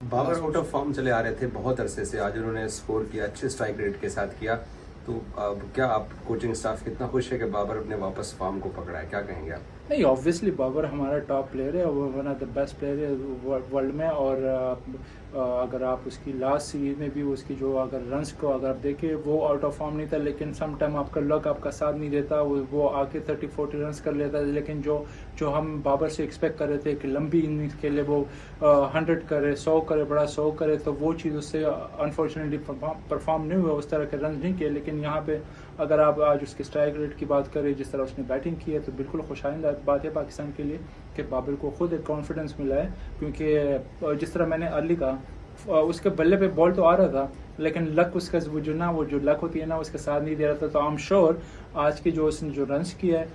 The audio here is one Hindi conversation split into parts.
बाबर आउट ऑफ फॉर्म चले आ रहे थे बहुत अरसे से, आज उन्होंने स्कोर किया, अच्छे स्ट्राइक रेट के साथ किया। तो अब क्या आप कोचिंग स्टाफ कितना खुश है कि बाबर ने वापस फॉर्म को पकड़ा है, क्या कहेंगे आप? नहीं, ऑब्वियसली बाबर हमारा टॉप प्लेयर है, वो one of the best player है वर्ल्ड में। और अगर आप उसकी लास्ट सीरीज में भी उसकी जो अगर रन्स को अगर आप देखें, वो आउट ऑफ फॉर्म नहीं था, लेकिन सम टाइम आपका लक आपका साथ नहीं देता, वो आके 30-40 रन्स कर लेता है। लेकिन जो हम बाबर से एक्सपेक्ट कर रहे थे कि लंबी इनिंग्स खेले, वो 100 करे, 100 करे, बड़ा 100 करे, तो वो चीज़ उससे अनफॉर्चुनेटली परफॉर्म नहीं हुआ, उस तरह के रन नहीं किए। लेकिन यहाँ पे अगर आप आज उसके स्ट्राइक रेट की बात करें, जिस तरह उसने बैटिंग की है, तो बिल्कुल खुशाइंदा बात है पाकिस्तान के लिए कि बाबर को खुद एक कॉन्फिडेंस मिला है। क्योंकि जिस तरह मैंने अर्ली कहा, उसके बल्ले पे बॉल तो आ रहा था, लेकिन लक उसका वो जो लक होती है ना, उसके साथ नहीं दे रहा था। तो आई एम श्योर आज के जो उसने जो रन्स किया है,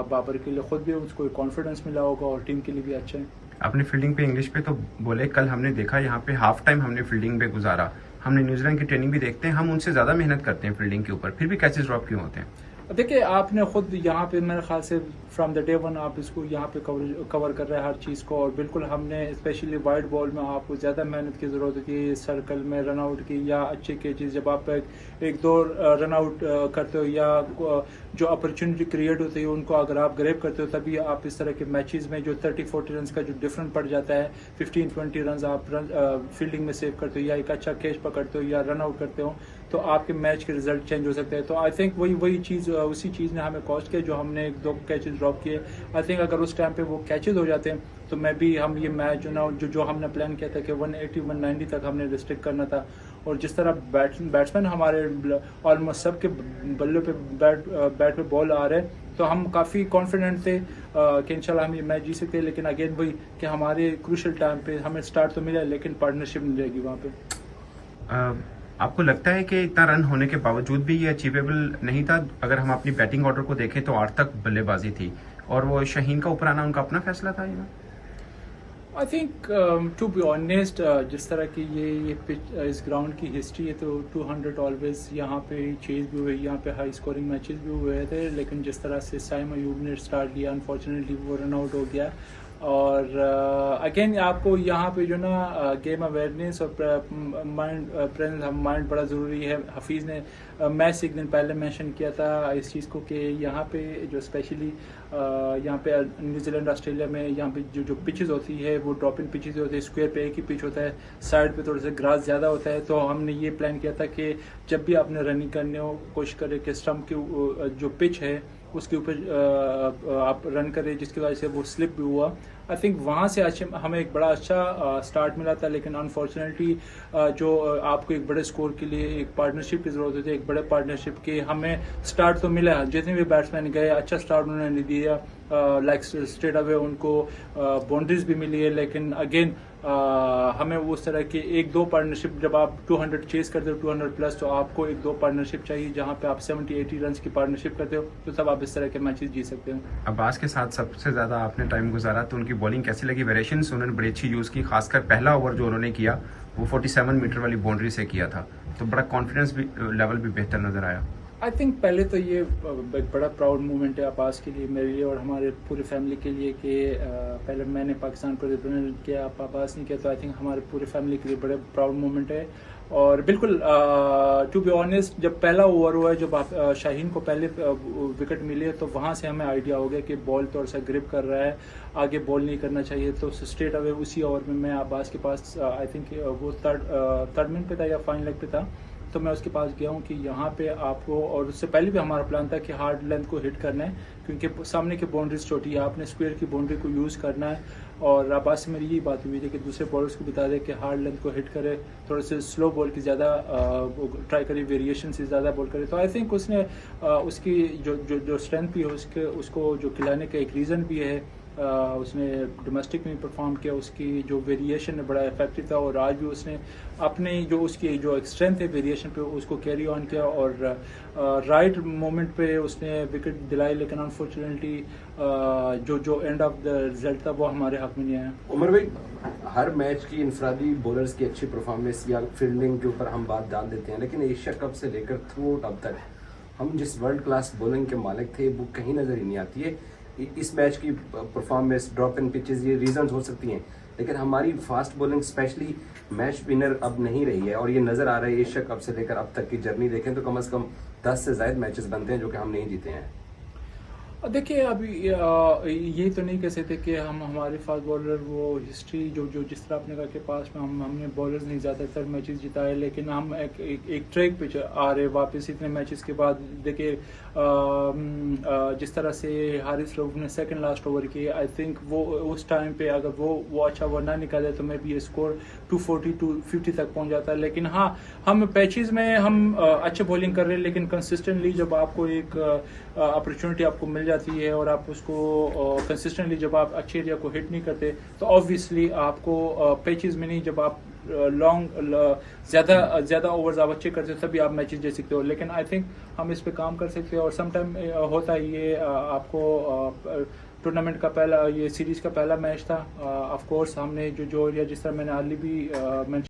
बाबर के लिए खुद भी उसको कॉन्फिडेंस मिला होगा और टीम के लिए भी अच्छा है। अपने फील्डिंग पे इंग्लिश पे तो बोले, कल हमने देखा यहाँ पे हाफ टाइम हमने फील्डिंग पे गुजारा। हमने न्यूजीलैंड की ट्रेनिंग भी देखते हैं, हम उनसे ज्यादा मेहनत करते हैं फील्डिंग के ऊपर, फिर भी कैचेस ड्रॉप क्यों होते हैं? देखिए, आपने खुद यहाँ पे मेरे ख्याल से फ्रॉम द डे वन आप इसको यहाँ पे कवर कर रहे हैं हर चीज़ को। और बिल्कुल हमने स्पेशली वाइड बॉल में आपको ज़्यादा मेहनत की ज़रूरत होती है, सर्कल में रन आउट की या अच्छे कैचेस जब आप एक दो रन आउट करते हो या जो अपॉर्चुनिटी क्रिएट होती है उनको अगर आप ग्रैब करते हो, तभी आप इस तरह के मैचेस में जो 30-40 रन का जो डिफरेंस पड़ जाता है, 15-20 रन आप फील्डिंग में सेव करते हो या एक अच्छा कैच पकड़ते हो या रन आउट करते हो, तो आपके मैच के रिजल्ट चेंज हो सकते हैं। तो आई थिंक वही चीज़ उसी चीज़ ने हमें कॉस्ट किया, जो हमने एक दो कैचेस ड्रॉप किए। आई थिंक अगर उस टाइम पे वो कैचेस हो जाते हैं तो मैं भी हम ये मैच जो हमने प्लान किया था कि 180-190 तक हमने रिस्ट्रिक्ट करना था। और जिस तरह बैट्समैन हमारे ऑलमोस्ट सबके बल्ले पे बैट पे बॉल आ रहे हैं, तो हम काफ़ी कॉन्फिडेंट थे कि इंशाल्लाह हम ये मैच जीत सकते हैं। लेकिन अगेन वही कि हमारे क्रूशल टाइम पे हमें स्टार्ट तो मिला, लेकिन पार्टनरशिप नहीं रहेगी वहाँ पे। आपको लगता है कि इतना रन होने के बावजूद भी ये अचीवेबल नहीं था? अगर हम अपनी बैटिंग ऑर्डर को देखें तो 8 तक बल्लेबाजी थी और वो शाहीन का ऊपर आना उनका अपना फैसला था। ये I think to be honest, जिस तरह की ये पिच इस ग्राउंड की हिस्ट्री है, तो 200 ऑलवेज यहाँ पे चेज भी हुए, यहाँ पे हाई स्कोरिंग मैचेस भी हुए थे। लेकिन जिस तरह से साइम अयूब ने स्टार्ट लिया, अनफॉर्चुनेटली वो रन आउट हो गया। और अगेन आपको यहाँ पे जो ना गेम अवेयरनेस और माइंड प्रेजेंस माइंड बड़ा ज़रूरी है। हफीज़ ने मैच से एक दिन पहले मेंशन किया था इस चीज़ को कि यहाँ पे जो स्पेशली यहाँ पे न्यूजीलैंड ऑस्ट्रेलिया में यहाँ पे जो पिचेस होती है वो ड्रॉपिंग पिचेस होती है, स्क्वायर पे एक ही पिच होता है, साइड पे थोड़ा सा ग्रास ज़्यादा होता है। तो हमने ये प्लान किया था कि जब भी आपने रनिंग करने हो, कोशिश करें कि स्टम्प की जो पिच है उसके ऊपर आप रन करें, जिसकी वजह से वो स्लिप भी हुआ। आई थिंक वहाँ से अच्छे हमें एक बड़ा अच्छा स्टार्ट मिला था। लेकिन अनफॉर्चुनेटली जो आपको एक बड़े स्कोर के लिए एक पार्टनरशिप की ज़रूरत होती है, एक बड़े पार्टनरशिप के हमें स्टार्ट तो मिला, जितने भी बैट्समैन गए अच्छा स्टार्ट उन्होंने दिया, लाइक स्ट्रेट अवे उनको बाउंड्रीज भी मिली है। लेकिन अगेन हमें उस तरह की एक दो पार्टनरशिप, जब आप 200 चेस करते हो 200 प्लस, तो आपको एक दो पार्टनरशिप चाहिए जहाँ पे आप 70-80 रन की पार्टनरशिप करते हो, तो तब आप इस तरह के मैचेस जीत सकते हो। अब्बास के साथ सबसे ज्यादा आपने टाइम गुजारा, तो उनकी बॉलिंग कैसी लगी? वेरिएशंस उन्होंने बड़ी अच्छी यूज की, खासकर पहला ओवर जो उन्होंने किया वो 47 मीटर वाली बाउंड्री से किया था, तो बड़ा कॉन्फिडेंस भी लेवल भी बेहतर नजर आया। आई थिंक पहले तो ये एक बड़ा प्राउड मोमेंट है अब्बास के लिए, मेरे लिए और हमारे पूरे फैमिली के लिए कि पहले मैंने पाकिस्तान को रिप्रेजेंट किया, अब्बास ने किया। तो आई थिंक हमारे पूरे फैमिली के लिए बड़े प्राउड मोमेंट है। और बिल्कुल टू बी ऑनेस्ट, जब पहला ओवर हुआ है, जब शाहीन को पहले विकेट मिले, तो वहाँ से हमें आइडिया हो गया कि बॉल थोड़ा सा ग्रिप कर रहा है, आगे बॉल नहीं करना चाहिए। तो स्ट्रेट अवे उसी ओवर में मैं अब्बास के पास, आई थिंक वो थर्ड मिनट पे था या फाइन लेग पे था, तो मैं उसके पास गया हूँ कि यहाँ पे आपको, और उससे पहले भी हमारा प्लान था कि हार्ड लेंथ को हिट करना है, क्योंकि सामने की बाउंड्रीज छोटी है, आपने स्क्वायर की बाउंड्री को यूज़ करना है। और अब्बास से मेरी यही बात हुई थी कि दूसरे बॉलर्स को बता दें कि हार्ड लेंथ को हिट करे, थोड़े से स्लो बॉल की ज़्यादा ट्राई करे, वेरिएशन से ज़्यादा बॉल करे। तो आई थिंक उसने उसकी जो स्ट्रेंथ भी है उसको जो खिलाने का एक रीज़न भी है। उसने डोमेस्टिक में परफॉर्म किया, उसकी जो वेरिएशन है बड़ा इफेक्टिव था, और आज भी उसने अपने जो उसकी जो एक स्ट्रेंथ है वेरिएशन पे उसको कैरी ऑन किया, और राइट मोमेंट पे उसने विकेट दिलाई। लेकिन अनफॉर्चुनेटली जो एंड ऑफ द रिजल्ट था वो हमारे हक में नहीं आया। उमर भाई, हर मैच की इंफरादी बॉलर्स की अच्छी परफॉर्मेंस या फील्डिंग के ऊपर हम बात डाल देते हैं, लेकिन एशिया कप से लेकर थ्रू अब तक हम जिस वर्ल्ड क्लास बॉलिंग के मालिक थे वो कहीं नजर ही नहीं आती है। इस मैच की परफॉर्मेंस, ड्रॉप इन पिचेस, ये रीजंस हो सकती हैं, लेकिन हमारी fast bowling specially match winner अब नहीं रही है, और ये नजर आ रहा है एशिया कप से लेकर अब तक की जर्नी देखें तो कम से कम 10 से ज्यादा मैचेस बनते हैं जो कि हम नहीं जीते हैं। देखिए अभी ये तो नहीं कह सकते कि हम हमारे फास्ट बॉलर वो हिस्ट्री जो जिस तरह आपने कहा कि पास में हमने बॉलर्स नहीं ज़्यादातर मैचेस जिताए, लेकिन हम एक ट्रैक पे आ रहे वापस इतने मैचेस के बाद। देखिए जिस तरह से हारिस रऊफ ने सेकंड लास्ट ओवर किए, आई थिंक वो उस टाइम पे अगर वो अच्छा ओवर ना निकाले तो मे बी ये स्कोर 240 250 तक पहुंच जाता है। लेकिन हाँ, हम पैचेस में हम अच्छे बॉलिंग कर रहे हैं, लेकिन कंसिस्टेंटली जब आपको एक अपॉर्चुनिटी आपको मिल जाती है और आप उसको कंसिस्टेंटली जब आप अच्छे एरिया को हिट नहीं करते तो ऑब्वियसली आपको पैचेस में नहीं, जब आप लॉन्ग ज़्यादा ओवर्स आप अच्छे करते हो तभी आप मैचेस जीत सकते हो। लेकिन आई थिंक हम इस पे काम कर सकते हैं, और समटाइम होता है ये आपको टूर्नामेंट का पहला, ये सीरीज़ का पहला मैच था। ऑफ कोर्स हमने जो एरिया जिस तरह मैंने अर्ली भी